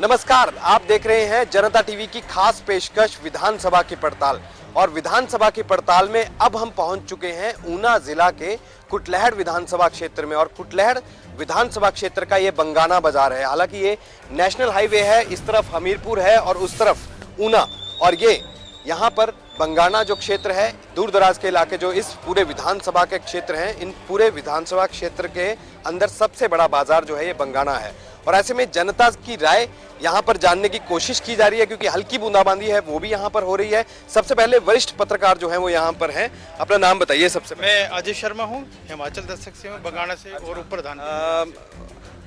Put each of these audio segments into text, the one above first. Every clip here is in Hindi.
नमस्कार, आप देख रहे हैं जनता टीवी की खास पेशकश विधानसभा की पड़ताल। और विधानसभा की पड़ताल में अब हम पहुंच चुके हैं ऊना जिला के कुटलैहड़ विधानसभा क्षेत्र में। और कुटलैहड़ विधानसभा क्षेत्र का ये बंगाना बाजार है। हालांकि ये नेशनल हाईवे है, इस तरफ हमीरपुर है और उस तरफ ऊना। और ये यहाँ पर बंगाना जो क्षेत्र है, दूर दराज के इलाके जो इस पूरे विधानसभा के क्षेत्र हैं, इन पूरे विधानसभा क्षेत्र के अंदर सबसे बड़ा बाजार जो है ये बंगाना है। और ऐसे में जनता की राय यहाँ पर जानने की कोशिश की जा रही है, क्योंकि हल्की बूंदाबांदी है वो भी यहाँ पर हो रही है। सबसे पहले वरिष्ठ पत्रकार जो है वो यहाँ पर हैं। अपना नाम बताइए सबसे पहले। मैं अजय शर्मा हूँ, हिमाचल दस्तक से हूँ, बंगाना से और ऊपर धान।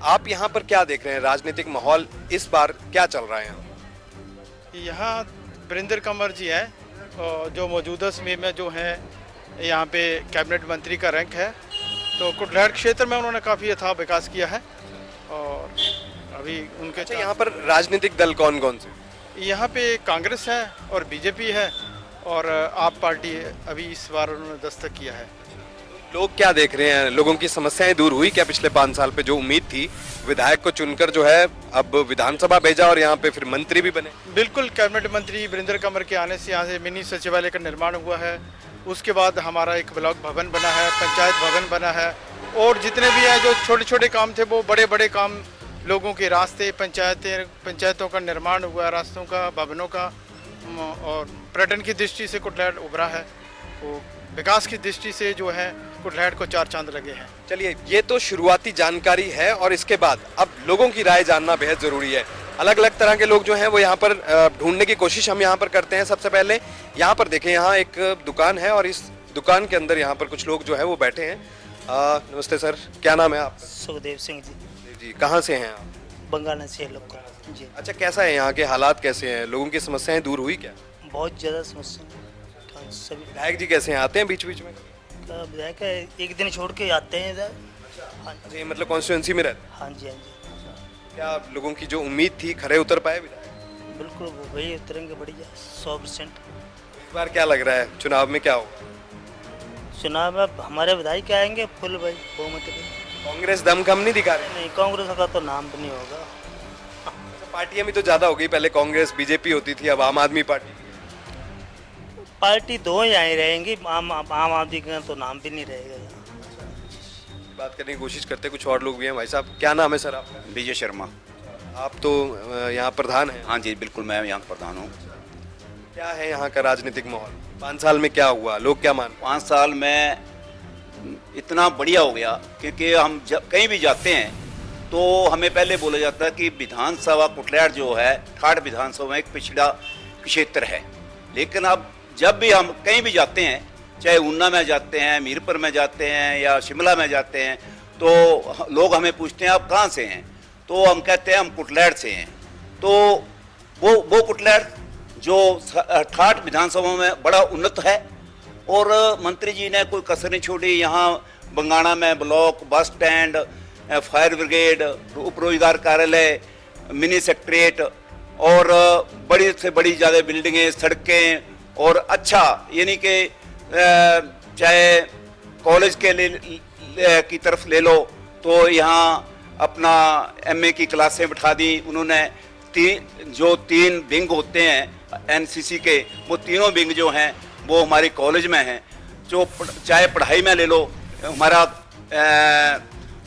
आप यहाँ पर क्या देख रहे हैं, राजनीतिक माहौल इस बार क्या चल रहा है? यहाँ वीरेंद्र कंवर जी हैं और जो मौजूदा समय में जो हैं यहाँ पे कैबिनेट मंत्री का रैंक है। तो कुटलैहड़ क्षेत्र में उन्होंने काफ़ी अथाह विकास किया है। और अभी उनके यहाँ पर राजनीतिक दल कौन कौन से? यहाँ पे कांग्रेस है और बीजेपी है और आप पार्टी अभी इस बार उन्होंने दस्तक किया है। लोग क्या देख रहे हैं, लोगों की समस्याएं दूर हुई क्या पिछले 5 साल पे? जो उम्मीद थी विधायक को चुनकर जो है अब विधानसभा भेजा और यहाँ पे फिर मंत्री भी बने। बिल्कुल, कैबिनेट मंत्री वीरेंद्र कंवर के आने से यहाँ से मिनी सचिवालय का निर्माण हुआ है। उसके बाद हमारा एक ब्लॉक भवन बना है, पंचायत भवन बना है और जितने भी हैं जो छोटे छोटे काम थे वो बड़े बड़े काम, लोगों के रास्ते, पंचायतों का निर्माण हुआ, रास्तों का, भवनों का। और पर्यटन की दृष्टि से कुटलैहड़ उभरा है, वो विकास की दृष्टि से जो है कुटलैहड़ को 4 चांद लगे हैं। चलिए, ये तो शुरुआती जानकारी है और इसके बाद अब लोगों की राय जानना बेहद जरूरी है। अलग अलग तरह के लोग जो हैं वो यहाँ पर ढूंढने की कोशिश हम यहाँ पर करते हैं। सबसे पहले यहाँ पर देखें, यहाँ एक दुकान है और इस दुकान के अंदर यहाँ पर कुछ लोग जो है वो बैठे हैं। नमस्ते सर, क्या नाम है आपका? सुखदेव सिंह जी। कहाँ से हैं आप? बंगाना से लोग जी। अच्छा, कैसा है यहाँ के हालात, कैसे हैं? लोगों की समस्याएं दूर हुई क्या? बहुत ज़्यादा समस्या सभी। विधायक जी कैसे हैं, आते हैं बीच बीच में? विधायक एक दिन छोड़ के आते हैं इधर। हाँ जी, मतलब कॉन्स्टिट्यूंसी में रहते? हाँ जी, हाँ जी। क्या लोगों की जो उम्मीद थी खरे उतर पाए विधायक? बिल्कुल, वो वही उतरेंगे बढ़िया 100%। इस बार क्या लग रहा है, चुनाव में क्या होगा? चुनाव में हमारे विधायक आएंगे फुल भाई बहुमत पे। कांग्रेस दम कम नहीं दिखा रही? नहीं, कांग्रेस का तो नाम भी नहीं होगा। पार्टियां भी तो ज्यादा हो गई, पहले कांग्रेस बीजेपी होती थी, अब आम आदमी पार्टी 2 ही आई रहेंगी, आम आदमी का तो नाम भी नहीं रहेगा यहाँ। बात करने की कोशिश करते, कुछ और लोग भी हैं। भाई साहब, क्या नाम है सर आपका? विजय शर्मा। आप तो यहाँ प्रधान हैं? हाँ जी, बिल्कुल, मैं यहाँ प्रधान हूँ। क्या है यहाँ का राजनीतिक माहौल? 5 साल में क्या हुआ, लोग क्या मान? 5 साल में इतना बढ़िया हो गया, क्योंकि हम कहीं भी जाते हैं तो हमें पहले बोला जाता है कि विधानसभा कुटलैहड़ जो है ठाठ विधानसभा में एक पिछड़ा क्षेत्र है। लेकिन अब जब भी हम कहीं भी जाते हैं, चाहे ऊना में जाते हैं, हमीरपुर में जाते हैं या शिमला में जाते हैं, तो लोग हमें पूछते हैं आप कहाँ से हैं, तो हम कहते हैं हम कुटलैहड़ से हैं। तो वो कुटलैहड़ जो ठाठ विधानसभा में बड़ा उन्नत है और मंत्री जी ने कोई कसर नहीं छोड़ी। यहाँ बंगाना में block, bus stand, fire brigade, उप रोजगार कार्यालय, मिनी सेक्रेटरीट और बड़ी से बड़ी ज़्यादा बिल्डिंगें, सड़कें और अच्छा, यानी कि चाहे कॉलेज के की तरफ ले लो तो यहाँ अपना एमए की क्लासें बिठा दी उन्होंने। जो 3 विंग होते हैं एनसीसी के, वो तीनों विंग जो हैं वो हमारे कॉलेज में हैं। जो चाहे पढ़ाई में ले लो, हमारा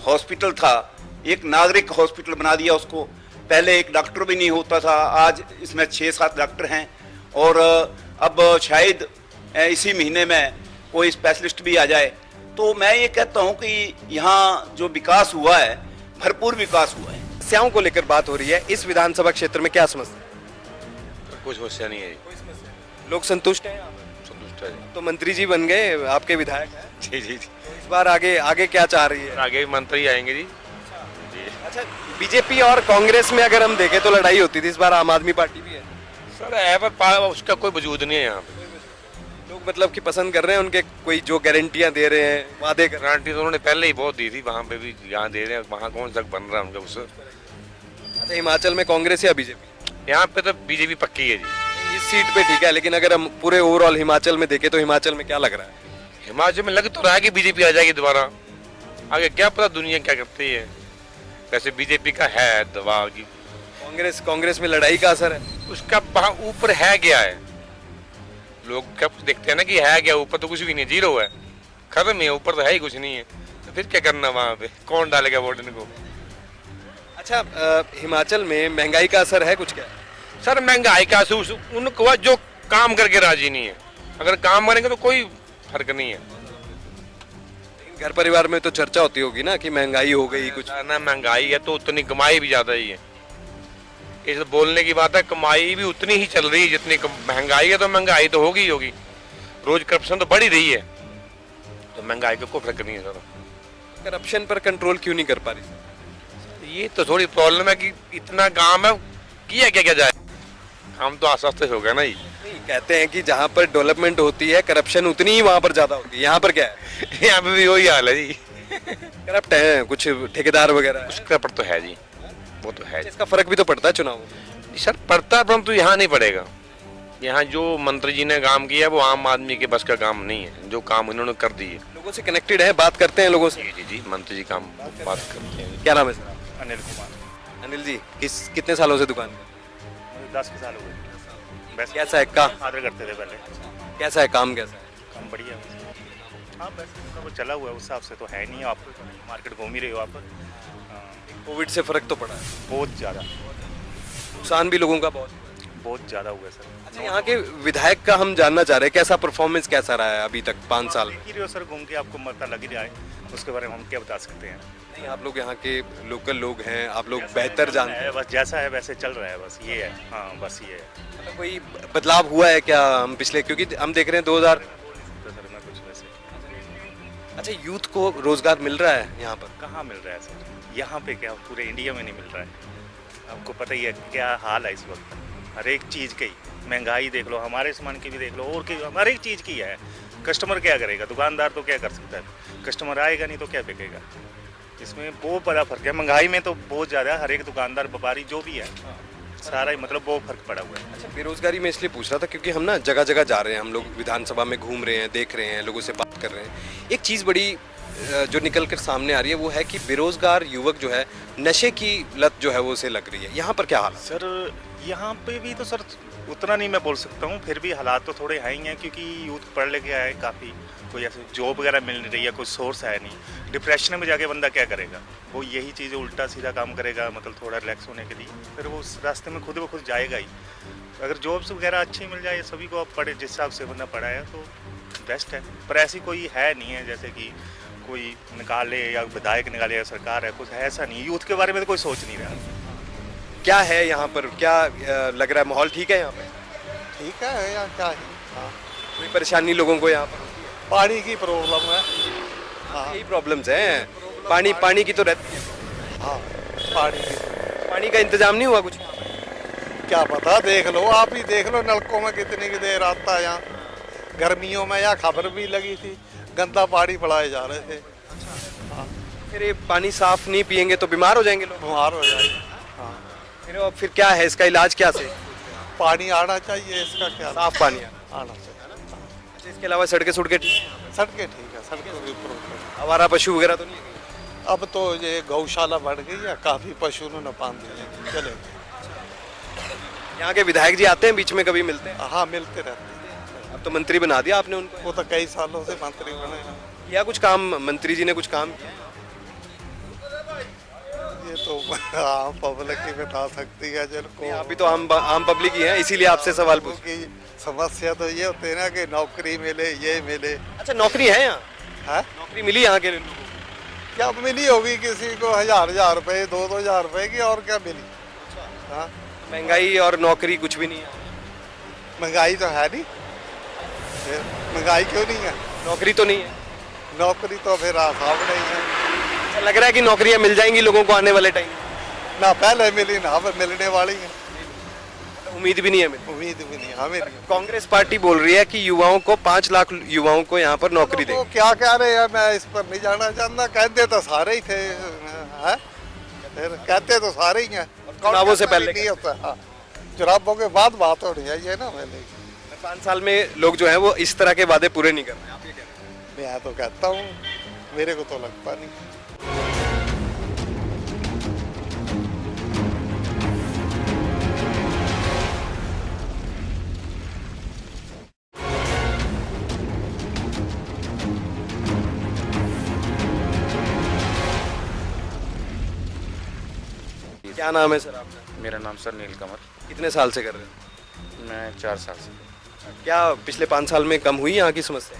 हॉस्पिटल था, एक नागरिक हॉस्पिटल बना दिया उसको। पहले एक डॉक्टर भी नहीं होता था, आज इसमें 6-7 डॉक्टर हैं और अब शायद इसी महीने में कोई स्पेशलिस्ट भी आ जाए। तो मैं ये कहता हूँ कि यहाँ जो विकास हुआ है, भरपूर विकास हुआ है। समस्याओं को लेकर बात हो रही है, इस विधानसभा क्षेत्र में क्या समस्या? कोई समस्या नहीं है। लोग संतुष्ट हैं? संतुष्ट है तो मंत्री जी बन गए, आपके विधायक हैं। जी जी। तो इस बार आगे क्या चाह रही है? आगे मंत्री आएंगे जी। अच्छा, बीजेपी और कांग्रेस में अगर हम देखें तो लड़ाई होती थी, इस बार आम आदमी पार्टी भी है सर, है पर उसका कोई वजूद नहीं है यहाँ पे। लोग मतलब कि पसंद कर रहे हैं उनके, कोई जो गारंटियां दे रहे हैं, वादे कर। गारंटी तो उन्होंने पहले ही बहुत दी थी, वहाँ पे भी यहाँ दे रहे हैं, वहाँ कौन सा बन रहा है उनका उससे। अच्छा, हिमाचल में कांग्रेस या बीजेपी? यहाँ पे तो बीजेपी पक्की है जी। इस सीट पे ठीक है, लेकिन अगर हम पूरे ओवरऑल हिमाचल में देखें तो हिमाचल में क्या लग रहा है? हिमाचल में लग तो रहा है कि बीजेपी आ जाएगी दोबारा। आगे क्या पता दुनिया क्या करती है। वैसे बीजेपी का है दबाव की। कांग्रेस में लड़ाई का असर है। उसका ऊपर है क्या है, लोग कब देखते हैं ना कि है क्या, ऊपर तो कुछ भी नहीं, जीरो है, खत्म है, ऊपर तो है ही कुछ नहीं है, तो फिर क्या करना वहाँ पे, कौन डालेगा वोट इनको। अच्छा, हिमाचल में महंगाई का असर है कुछ क्या? सर महंगाई का असर उनको जो काम करके राजी नहीं है, अगर काम करेंगे तो कोई फर्क नहीं है। घर परिवार में तो चर्चा होती होगी ना कि महंगाई हो गई कुछ। ना महंगाई है तो उतनी कमाई भी ज्यादा ही है, ये तो बोलने की बात है, कमाई भी उतनी ही चल रही है जितनी महंगाई है, तो महंगाई तो होगी ही होगी, रोज करप्शन तो बढ़ ही रही है, तो महंगाई का कोई फर्क नहीं है सर। करप्शन पर कंट्रोल क्यों नहीं कर पा रही? ये तो थोड़ी प्रॉब्लम है कि इतना काम है, किया क्या क्या जाए, काम तो आसास्ते हो गया ना ही। नहीं, कहते हैं कि जहाँ पर डेवलपमेंट होती है करप्शन उतनी ही वहाँ पर ज्यादा होती है, यहाँ पर क्या है? यहाँ पे भी वही हाल है जी, करप्ट है कुछ ठेकेदार वगैरह है। उसका पर तो है जी, वो तो है जी। इसका फर्क भी तो पड़ता है चुनाव में। सर पड़ता है, परंतु यहाँ नहीं पड़ेगा, यहाँ जो मंत्री जी ने काम किया वो आम आदमी के बस का काम नहीं है, जो काम उन्होंने कर दिए। लोगों से कनेक्टेड है, बात करते हैं लोगों से। जी जी जी, मंत्री जी काम बात करते हैं। क्या नाम है सर? अनिल कुमार। अनिल जी, कितने सालों से दुकान पे? 10 साल हो गए। बस कैसा है काम? आदर करते थे पहले। कैसा है काम, कैसा है? काम बढ़िया है। हाँ बस उसका वो चला हुआ है, उस हिसाब से तो है नहीं, आप मार्केट घूम ही रहे हो आप। हाँ, कोविड से फर्क तो पड़ा है, बहुत ज़्यादा नुकसान भी लोगों का बहुत। ज़्यादा हुआ है सर। अच्छा, यहाँ के विधायक का हम जानना चाह रहे हैं, कैसा परफॉर्मेंस कैसा रहा है अभी तक 5 साल में? देख ही रहे हो सर, घूम के आपको पता लग ही रहा है, उसके बारे में हम क्या बता सकते हैं। नहीं, आप लोग यहाँ के लोकल लोग हैं, आप लोग बेहतर जानते हैं। बस जैसा है वैसे चल रहा है, बस ये है। हाँ बस ये है। मतलब कोई बदलाव हुआ है क्या हम पिछले, क्योंकि हम देख रहे हैं 2000। तो सर मैं कुछ वैसे अच्छा, यूथ को रोजगार मिल रहा है यहाँ पर? कहाँ मिल रहा है सर, यहाँ पे क्या पूरे इंडिया में नहीं मिल रहा है। आपको पता ही है क्या हाल है इस वक्त, हर एक चीज़ की महंगाई देख लो, हमारे सामान की भी देख लो, और की हर एक चीज़ की है। कस्टमर क्या करेगा, दुकानदार तो क्या कर सकता है, कस्टमर आएगा नहीं तो क्या बिकेगा। इसमें बहुत बड़ा फर्क है, महंगाई में तो बहुत ज़्यादा, हर एक दुकानदार व्यापारी जो भी है सारा ही मतलब बहुत फर्क पड़ा हुआ है। अच्छा, बेरोजगारी में इसलिए पूछ रहा था क्योंकि हम ना जगह जगह जा रहे हैं, हम लोग विधानसभा में घूम रहे हैं, देख रहे हैं, लोगों से बात कर रहे हैं। एक चीज़ बड़ी जो निकल कर सामने आ रही है वो है कि बेरोजगार युवक जो है नशे की लत जो है वो उसे लग रही है। यहाँ पर क्या हाल है? सर यहाँ पे भी तो सर उतना नहीं मैं बोल सकता हूँ, फिर भी हालात तो थोड़े हैं ही हैं, क्योंकि यूथ पढ़ लिखे आए काफ़ी, कोई ऐसे जॉब वगैरह मिल नहीं रही है, कोई सोर्स है नहीं। डिप्रेशन में जाके बंदा क्या करेगा, वो यही चीज़ उल्टा सीधा काम करेगा, मतलब थोड़ा रिलैक्स होने के लिए, फिर वो उस रास्ते में खुद ब खुद जाएगा ही। अगर जॉब्स वगैरह अच्छी मिल जाए, सभी को आप पढ़े जिस हिसाब से बंदा पढ़ा है तो बेस्ट है, पर ऐसी कोई है नहीं है जैसे कि कोई निकाले या विधायक निकाले या सरकार है, कुछ ऐसा नहीं। यूथ के बारे में तो कोई सोच नहीं रहा। क्या है यहाँ पर, क्या लग रहा है, माहौल ठीक है यहाँ पे? ठीक है या क्या है। हाँ, कोई परेशानी लोगों को यहाँ पर? पानी की प्रॉब्लम है। हाँ यही प्रॉब्लम्स हैं, पानी की तो रहती है। हाँ, पानी का इंतजाम नहीं हुआ कुछ? क्या पता, देख लो आप ही देख लो, नलकों में कितनी की देर आता है यहाँ। गर्मियों में यहाँ खबर भी लगी थी, गंदा पानी पड़ाए जा रहे थे। फिर ये पानी साफ नहीं पियेंगे तो बीमार हो जाएंगे लोग। बीमार हो जाएंगे। हाँ, फिर क्या है इसका इलाज, क्या से? पानी आना चाहिए, इसका क्या साफ पानी आना चाहिए। अच्छा, इसके अलावा सड़कें ठीक है? सड़कें ठीक है, सड़कों की प्रॉब्लम। आवारा पशु वगैरह तो नहीं है? अब तो ये गौशाला बढ़ गई है, काफ़ी पशु उन्होंने बांध दिए, चले। यहाँ के विधायक जी आते हैं बीच में, कभी मिलते हैं? हाँ, मिलते रहते हैं। अब तो मंत्री बना दिया आपने उनको। वो तो कई सालों से मंत्री बने हैं। किया कुछ काम, मंत्री जी ने कुछ काम किया? ये तो आम पब्लिक ही बता सकती है जिनको। आप भी तो आम पब्लिक ही हैं, इसीलिए आपसे सवाल पूछ। की समस्या तो ये होती है ना कि नौकरी मिले, ये मिले। अच्छा, नौकरी है यहाँ? है, नौकरी मिली यहाँ के लोगों को? क्या मिली होगी किसी को 1000 रुपए, 2-2000 रुपए की, और क्या मिली। हाँ, महंगाई और नौकरी कुछ भी नहीं है? महंगाई तो है नहीं, फिर महंगाई क्यों नहीं है। नौकरी तो नहीं है? नौकरी तो फिर आसाम नहीं है अच्छा, लग रहा है कि नौकरियां मिल जाएंगी लोगों को आने वाले टाइम? ना, पहले मिली ना, अब मिलने वाली है। उम्मीद भी नहीं है? उम्मीद भी नहीं, हमें नहीं। कांग्रेस पार्टी बोल रही है कि युवाओं को 5 लाख युवाओं को यहाँ पर नौकरी तो देगी। क्या कह रहे हैं, मैं इस पर नहीं जाना चाहता। कहते तो सारे ही थे, हैं? फिर कहते तो सारे ही हैं। चुनावों से पहले नहीं होता। हाँ, चुनावों के बाद बात होनी चाहिए ना। मैंने 5 साल में लोग जो है वो इस तरह के वादे पूरे नहीं कर रहे हैं, आप ये कह रहे हैं? मैं तो कहता हूँ, मेरे को तो लगता नहीं। क्या नाम है सर आपका? मेरा नाम सर नील कमल। कितने साल से कर रहे हैं? मैं 4 साल से। क्या पिछले 5 साल में कम हुई यहाँ की समस्या?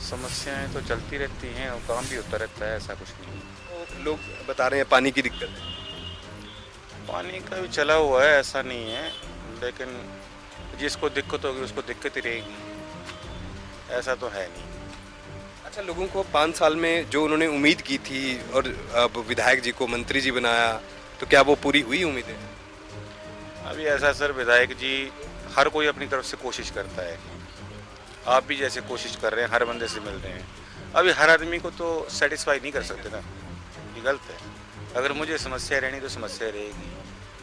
समस्याएं तो चलती रहती हैं और काम भी होता रहता है, ऐसा कुछ नहीं। लोग बता रहे हैं पानी की दिक्कत है। पानी का भी चला हुआ है, ऐसा नहीं है, लेकिन जिसको दिक्कत होगी उसको दिक्कत ही रहेगी, ऐसा तो है नहीं। अच्छा, लोगों को 5 साल में जो उन्होंने उम्मीद की थी और अब विधायक जी को मंत्री जी बनाया, तो क्या वो पूरी हुई उम्मीदें? अभी ऐसा सर, विधायक जी हर कोई अपनी तरफ से कोशिश करता है। आप भी जैसे कोशिश कर रहे हैं, हर बंदे से मिल रहे हैं। अभी हर आदमी को तो सेटिस्फाई नहीं कर सकते ना, ये गलत है। अगर मुझे समस्या रहनी तो समस्या रहेगी,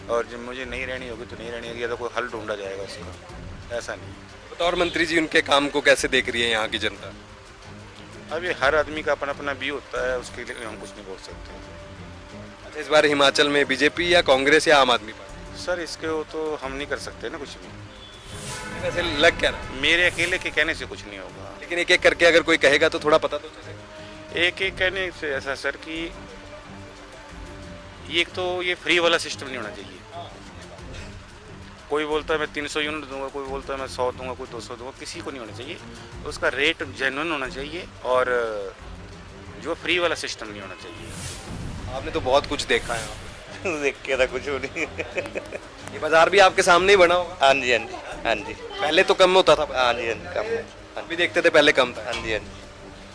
और जब मुझे नहीं रहनी होगी तो नहीं रहनी होगी, या तो कोई हल ढूंढा जाएगा उसका, ऐसा नहीं। बतौर मंत्री जी उनके काम को कैसे देख रही है यहाँ की जनता? अभी हर आदमी का अपना अपना व्यू होता है, उसके लिए हम कुछ नहीं बोल सकते। अच्छा, इस बार हिमाचल में बीजेपी या कांग्रेस या आम आदमी पार्टी? सर इसके वो तो हम नहीं कर सकते ना कुछ भी, वैसे लग क्या रहा है? मेरे अकेले के कहने से कुछ नहीं होगा। लेकिन एक एक करके अगर कोई कहेगा तो थोड़ा पता तो चलेगा। एक एक कहने से ऐसा सर कि ये एक तो ये फ्री वाला सिस्टम नहीं होना चाहिए। कोई बोलता है मैं 300 यूनिट दूंगा, कोई बोलता है मैं 100 दूंगा, कोई 200 दूंगा, किसी को नहीं होना चाहिए। उसका रेट जेन्युइन होना चाहिए, और जो फ्री वाला सिस्टम नहीं होना चाहिए। आपने तो बहुत कुछ देखा है यहाँ देख के तो कुछ भी नहीं। पे। ये बाजार भी आपके सामने ही बना होगा। हाँ जी, हाँ जी, हाँ जी, पहले तो कम होता था, हाँ जी, हाँ जी, कम है। अभी देखते थे पहले कम था, हाँ जी, हाँ जी,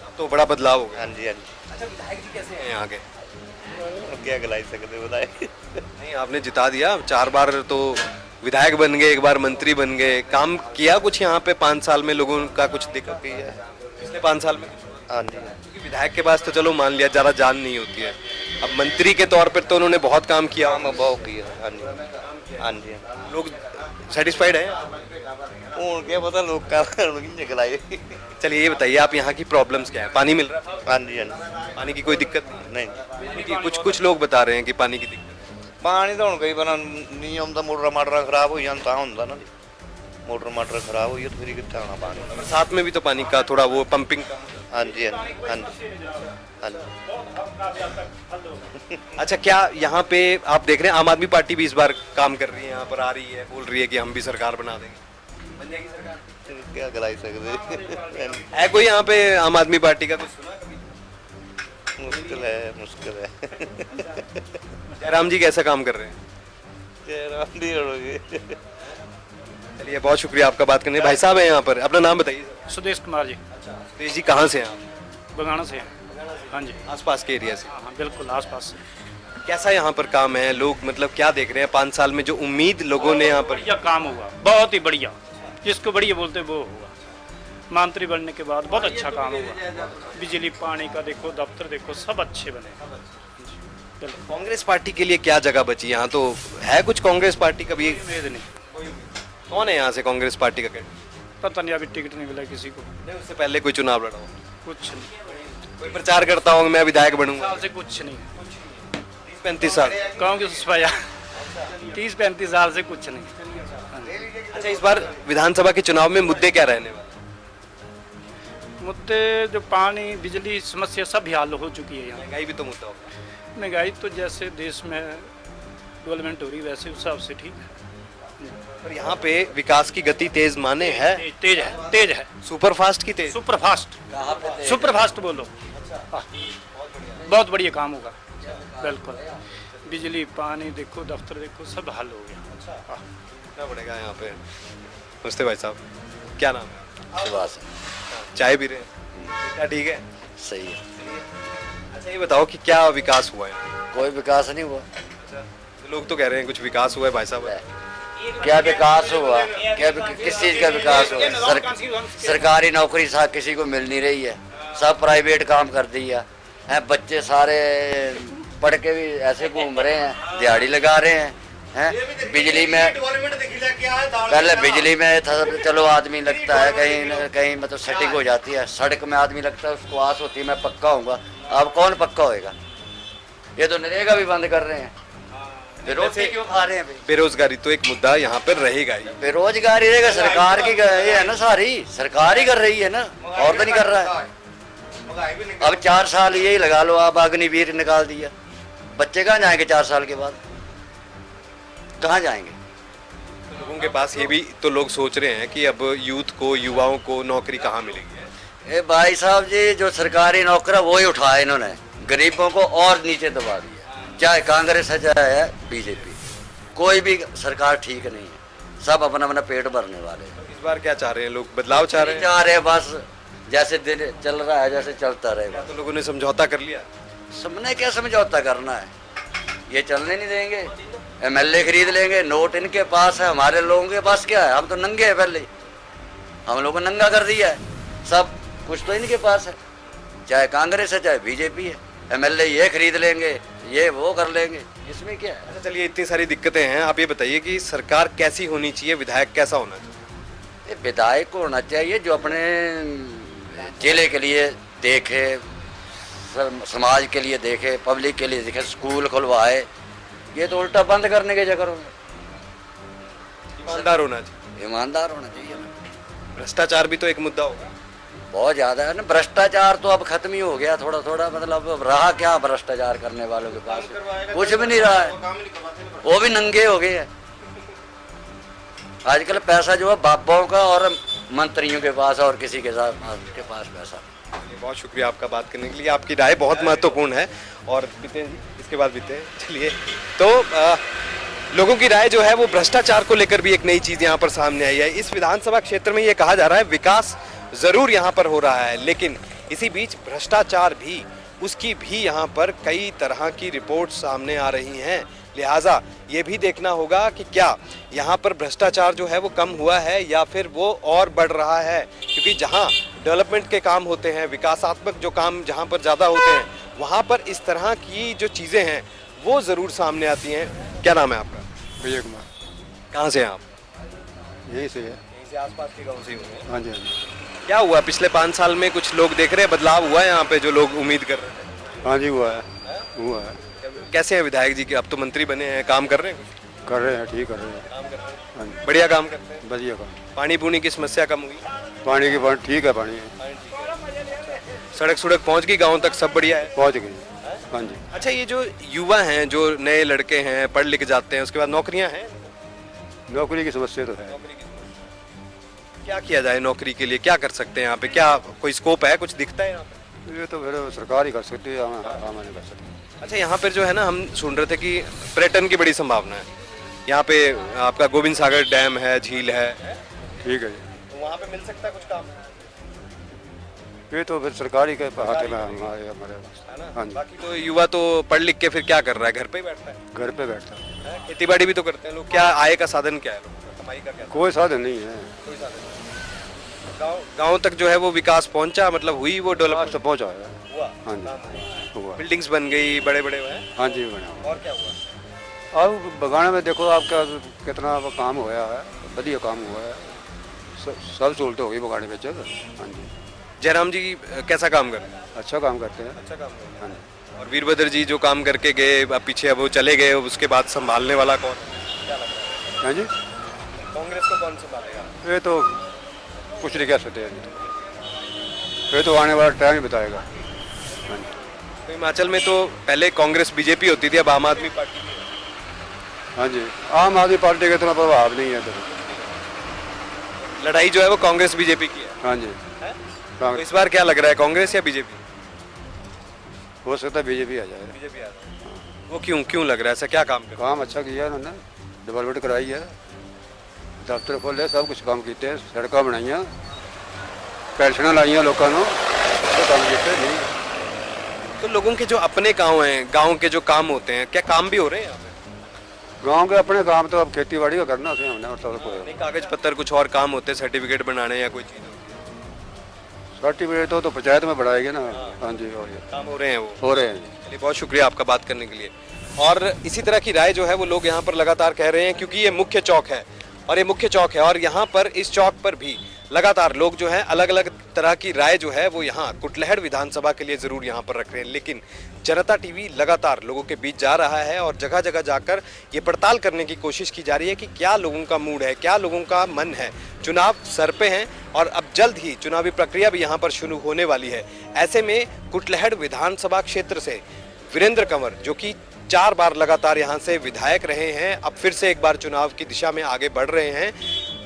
अब तो बड़ा बदलाव हो गया। हाँ जी, हाँ जी। अच्छा, विधायक जी कैसे हैं यहाँ के? क्या गलाई सकते बताए। नहीं, आपने जिता दिया 4 बार, तो विधायक बन गए, एक बार मंत्री बन गए, काम किया कुछ यहाँ पे 5 साल में? लोगों का कुछ दिक्कत भी है। पिछले 5 साल में? हाँ जी, क्योंकि विधायक के पास तो चलो मान लिया ज़्यादा जान नहीं होती है, अब मंत्री के तौर पर तो उन्होंने बहुत काम किया। काम बहुत किया। हाँ जी, हाँ जी। लोग सेटिस्फाइड है? हूँ क्या पता लोग का गलाई। चलिए ये बताइए, आप यहाँ की प्रॉब्लम्स क्या है? पानी मिल रहा है? हाँ जी, हाँ जी, पानी की कोई दिक्कत नहीं? नहीं कि कुछ लोग बता रहे हैं कि पानी की दिक्कत। पानी तो हूँ कई बार नहीं आता, मोटर माटर खराब हो जान ता होंदा ना जी। मोटर माटर खराब हो तो फिर कितना आना पानी। बरसात में भी तो पानी का थोड़ा वो पंपिंग का। हाँ जी, हाँ जी, हाँ जी, हाँ जी। अच्छा, क्या यहाँ पे आप देख रहे हैं आम आदमी पार्टी भी इस बार काम कर रही है, यहाँ पर आ रही है, बोल रही है कि हम भी सरकार बना देंगे, बन जाएगी सरकार? क्या गलाई सकते। है कोई यहाँ पे आम आदमी पार्टी का कुछ सुना कभी? मुश्किल है, मुश्किल है। जयराम जी कैसा काम कर रहे हैं? जयराम भी रहोगे। चलिए, बहुत शुक्रिया आपका बात करने। भाई साहब है यहाँ पर, अपना नाम बताइए। सुदेश कुमार जी, सुदेश जी, कहाँ से हैं आप? बगाना से हैं। हाँ जी, आसपास के एरिया से? हाँ हाँ, बिल्कुल आसपास से। कैसा यहाँ पर काम है? लोग मतलब क्या देख रहे हैं 5 साल में जो उम्मीद लोगों ने यहाँ पर? बढ़िया काम हुआ, बहुत ही बढ़िया, जिसको बढ़िया बोलते वो हुआ। मंत्री बनने के बाद बहुत अच्छा काम हुआ। बिजली पानी का देखो, दफ्तर देखो, सब अच्छे बने। बिल्कुल। कांग्रेस पार्टी के लिए क्या जगह बची यहाँ? तो है कुछ कांग्रेस पार्टी का भी? उम्मीद नहीं, कौन है यहाँ से कांग्रेस पार्टी का कैंडिडेट? पता नहीं, अभी टिकट नहीं मिला किसी को। नहीं, उससे पहले कोई चुनाव लड़ा हो? कुछ नहीं, कोई प्रचार करता हूँ मैं विधायक बनूंगा? साल से कुछ नहीं। 35 साल? गाँव की सफाया 30-35 साल से कुछ नहीं। हाँ जी। अच्छा, इस बार विधानसभा के चुनाव में मुद्दे क्या रहने वाले? मुद्दे जो पानी बिजली समस्या सब ही हल हो चुकी है यहाँ। महंगाई भी तो मुद्दा होगा। महंगाई तो जैसे देश में डेवलपमेंट हो रही वैसे उस हिसाब से ठीक है। पर यहाँ पे विकास की गति तेज माने है? तेज है, तेज है। सुपर फास्ट की तेज? सुपर फास्ट, सुपर फास्ट बोलो। हाँ, बहुत बढ़िया काम होगा, बिल्कुल। बिजली पानी देखो, दफ्तर देखो, सब हल हो गया। हाँ। क्या पड़ेगा यहाँ पे? नमस्ते भाई साहब, क्या नाम है? सुभाष। चाय पी रहे हैं? क्या ठीक है? सही है। अच्छा, ये बताओ कि क्या विकास हुआ है? कोई विकास नहीं हुआ। लोग तो कह रहे हैं कुछ विकास हुआ है। भाई साहब, क्या विकास हुआ? क्या किस चीज़ का विकास हुआ? सरकारी नौकरी किसी को मिल नहीं रही है, सब प्राइवेट काम कर दिया है। बच्चे सारे पढ़ के भी ऐसे घूम रहे हैं, दिहाड़ी लगा रहे हैं। बिजली में पहले बिजली में था, चलो आदमी लगता है कहीं न कहीं मतलब सेटिंग हो जाती है। सड़क में आदमी लगता है, उसको आस होती है मैं पक्का होऊंगा। अब कौन पक्का होएगा? ये तो नरेगा भी बंद कर रहे हैं। बेरोजगारी क्यों खा रहे हैं? बेरोजगारी तो एक मुद्दा यहाँ पर रहेगा ही। बेरोजगारी रहेगा, सरकार की ये है ना, सारी सरकार ही कर रही है ना, और तो नहीं कर रहा है। अब 4 साल यही लगा लो, आप अग्निवीर निकाल दिया, बच्चे कहाँ जाएंगे 4 साल के बाद, कहाँ जाएंगे? लोगों के पास ये भी तो लोग सोच रहे हैं कि अब यूथ को, युवाओं को नौकरी कहाँ मिलेगी। ए भाई साहब जी, जो सरकारी नौकरी वो ही उठाया इन्होंने, गरीबों को और नीचे दबा दिया। चाहे कांग्रेस है चाहे बीजेपी, कोई भी सरकार ठीक नहीं है, सब अपना अपना पेट भरने वाले हैं। इस बार क्या चाह रहे हैं लोग, बदलाव चाह रहे हैं? चाह रहे बस जैसे दिन चल रहा है जैसे चलता रहे बस। तो लोगों ने समझौता कर लिया। सबने क्या समझौता करना है, ये चलने नहीं देंगे। एमएलए खरीद लेंगे, नोट इनके पास है, हमारे लोगों के पास क्या है? हम तो नंगे हैं, पहले हम लोगों को नंगा कर दिया है, सब कुछ तो इनके पास है, चाहे कांग्रेस है चाहे बीजेपी है। एमएलए ये खरीद लेंगे, ये वो कर लेंगे, इसमें क्या है? अच्छा चलिए, इतनी सारी दिक्कतें हैं, आप ये बताइए कि सरकार कैसी होनी चाहिए, विधायक कैसा होना चाहिए? ये विधायक को होना चाहिए जो अपने जिले के लिए देखे, समाज के लिए देखे, पब्लिक के लिए देखे, स्कूल खुलवाए। ये तो उल्टा बंद करने के चक्कर में। ईमानदार होना चाहिए। ईमानदार होना चाहिए। भ्रष्टाचार भी तो एक मुद्दा होगा। बहुत ज्यादा है ना भ्रष्टाचार, तो अब खत्म ही हो गया थोड़ा थोड़ा, मतलब अब रहा क्या भ्रष्टाचार करने वालों के पास? कुछ भी नहीं रहा है, वो भी नंगे हो गए हैं। आजकल पैसा जो है बाबाओं का और मंत्रियों के पास और किसी के पास पैसा। बहुत शुक्रिया आपका बात करने के लिए, आपकी राय बहुत महत्वपूर्ण है। और बीते जी, इसके बाद बीते चलिए, तो लोगों की राय जो है वो भ्रष्टाचार को लेकर भी एक नई चीज यहाँ पर सामने आई है। इस विधानसभा क्षेत्र में ये कहा जा रहा है विकास जरूर यहाँ पर हो रहा है, लेकिन इसी बीच भ्रष्टाचार भी, उसकी भी यहाँ पर कई तरह की रिपोर्ट सामने आ रही हैं। लिहाजा ये भी देखना होगा कि क्या यहाँ पर भ्रष्टाचार जो है वो कम हुआ है या फिर वो और बढ़ रहा है, क्योंकि जहाँ डेवलपमेंट के काम होते हैं, विकासात्मक जो काम जहाँ पर ज़्यादा होते हैं, वहाँ पर इस तरह की जो चीज़ें हैं वो ज़रूर सामने आती हैं। क्या नाम है आपका? विजय कुमार। कहाँ से हैं आप? यहीं से है। यहीं से आसपास के गाँव से होंगे। हाँ जी हाँ जी। क्या हुआ पिछले 5 साल में? कुछ लोग देख रहे हैं बदलाव हुआ है यहाँ पे, जो लोग उम्मीद कर रहे थे? हाँ जी हुआ है, हुआ है। कैसे हैं विधायक जी? कि अब तो मंत्री बने हैं, काम कर रहे हैं? कुछ कर रहे हैं, ठीक कर रहे हैं। काम कर रहे हैं, हाँ जी, बढ़िया काम करते हैं। बढ़िया काम। पानी पूनी की समस्या कम हुई? पानी की बात ठीक है, पानी सड़क पहुंच गई गांव तक, सब बढ़िया है? पहुँच गई। हाँ जी। अच्छा, ये जो युवा हैं, जो नए लड़के हैं, पढ़ लिख जाते हैं, उसके बाद नौकरियां हैं? नौकरी की समस्या तो है। क्या किया जाए नौकरी के लिए? क्या कर सकते हैं यहाँ पे? क्या कोई स्कोप है? कुछ दिखता है यहाँ पे? ये तो फिर सरकार ही कर सकती है, हम नहीं कर सकते। अच्छा, यहाँ पर जो है ना, हम सुन रहे थे कि पर्यटन की बड़ी संभावना है यहाँ पे। आपका गोविंद सागर डैम है, झील है, ठीक है, तो वहाँ पे मिल सकता है कुछ काम? ये तो फिर सरकारी के हाथ में हमारे है ना? हाँ जी। बाकी तो युवा तो पढ़ लिख के फिर क्या कर रहा है? घर पे ही बैठता है। घर पे बैठता है। खेती बाड़ी भी तो करते हैं लोग। क्या आय का साधन क्या है लोगों का? कमाई का क्या? कोई साधन नहीं है। कोई साधन नहीं। गाँव तक जो है वो विकास पहुंचा, मतलब हुई वो डेवलपमेंट? तो पहुँचा है। हुआ? हाँ जी, हुआ। बिल्डिंग्स बन गई, बड़े बड़े हुए? हाँ जी बना। और क्या हुआ? अब बगाने में देखो आपका कितना काम हुआ है, बढ़िया काम हुआ है, सब सहूलत हो गई बगाने में। हाँ जी। जयराम जी कैसा काम कर रहे हैं? अच्छा काम करते हैं। अच्छा काम कर रहे हैं। हाँ जी। और वीरभद्र जी जो काम करके गए, अब पीछे अब वो चले गए, उसके बाद संभालने वाला कौन? क्या लग रहा है? हाँ जी। कांग्रेस को कौन संभालेगा? ये तो कुछ नहीं कह सकते हैं, ये तो आने वाला टाइम ही बताएगा। हाँ जी। तो हिमाचल में तो पहले कांग्रेस बीजेपी होती थी, अब आम आदमी पार्टी है। हाँ जी, आम आदमी पार्टी का इतना प्रभाव नहीं है तो। लड़ाई जो है वो कांग्रेस बीजेपी की है। हाँ जी। तो इस बार क्या लग रहा है, कांग्रेस या बीजेपी? हो सकता है बीजेपी आ जाए। बीजेपी आ जाए। वो क्यों लग रहा है? ऐसा क्या काम कर? काम अच्छा किया उन्होंने, डेवलपमेंट कराई है, दफ्तर खोले, सब कुछ काम किए, सड़क बनाई, पेंशन लाई लोगों को, काम किए नहीं। तो लोगों के जो अपने गांव हैं, गांव के जो काम होते हैं, क्या काम भी हो रहे हैं यहाँ पे? गांव के अपने काम तो अब खेती बाड़ी का करना है हमने, और सब कोई नहीं, कागज पत्तर कुछ और काम होते हैं, सर्टिफिकेट बनाने या कोई चीज़? सर्टिफिकेट तो पंचायत में बढ़ाएंगे ना। हाँ जी, और काम हो रहे हैं वो? हो रहे हैं। चलिए, बहुत शुक्रिया आपका बात करने के लिए। और इसी तरह की राय जो है वो लोग यहाँ पर लगातार कह रहे हैं, क्योंकि ये मुख्य चौक है और ये मुख्य चौक है, और यहाँ पर इस चौक पर भी लगातार लोग जो हैं अलग अलग तरह की राय जो है वो यहाँ कुटलैहड़ विधानसभा के लिए ज़रूर यहाँ पर रख रहे हैं। लेकिन जनता टीवी लगातार लोगों के बीच जा रहा है और जगह जगह जाकर ये पड़ताल करने की कोशिश की जा रही है कि क्या लोगों का मूड है, क्या लोगों का मन है। चुनाव सर पे हैं और अब जल्द ही चुनावी प्रक्रिया भी यहाँ पर शुरू होने वाली है। ऐसे में कुटलैहड़ विधानसभा क्षेत्र से वीरेंद्र कंवर, जो कि 4 बार लगातार यहाँ से विधायक रहे हैं, अब फिर से एक बार चुनाव की दिशा में आगे बढ़ रहे हैं।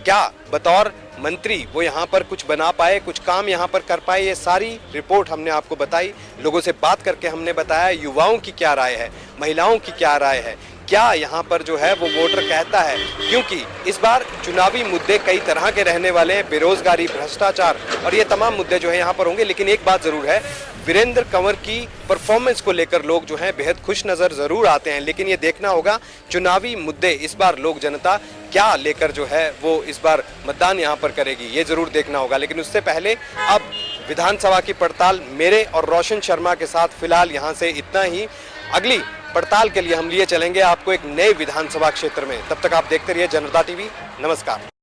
क्या बतौर मंत्री वो यहाँ पर कुछ बना पाए, कुछ काम यहाँ पर कर पाए, ये सारी रिपोर्ट हमने आपको बताई। लोगों से बात करके हमने बताया युवाओं की क्या राय है, महिलाओं की क्या राय है, क्या यहाँ पर जो है वो वोटर कहता है, क्योंकि इस बार चुनावी मुद्दे कई तरह के रहने वाले हैं, बेरोजगारी, भ्रष्टाचार और ये तमाम मुद्दे जो है यहाँ पर होंगे। लेकिन एक बात जरूर है, वीरेंद्र कंवर की परफॉर्मेंस को लेकर लोग जो हैं बेहद खुश नजर जरूर आते हैं। लेकिन ये देखना होगा चुनावी मुद्दे इस बार लोक जनता क्या लेकर जो है वो इस बार मतदान यहाँ पर करेगी, ये जरूर देखना होगा। लेकिन उससे पहले अब विधानसभा की पड़ताल मेरे और रोशन शर्मा के साथ फिलहाल यहाँ से इतना ही। अगली पड़ताल के लिए हम लिए चलेंगे आपको एक नए विधानसभा क्षेत्र में। तब तक आप देखते रहिए जनता टीवी। नमस्कार।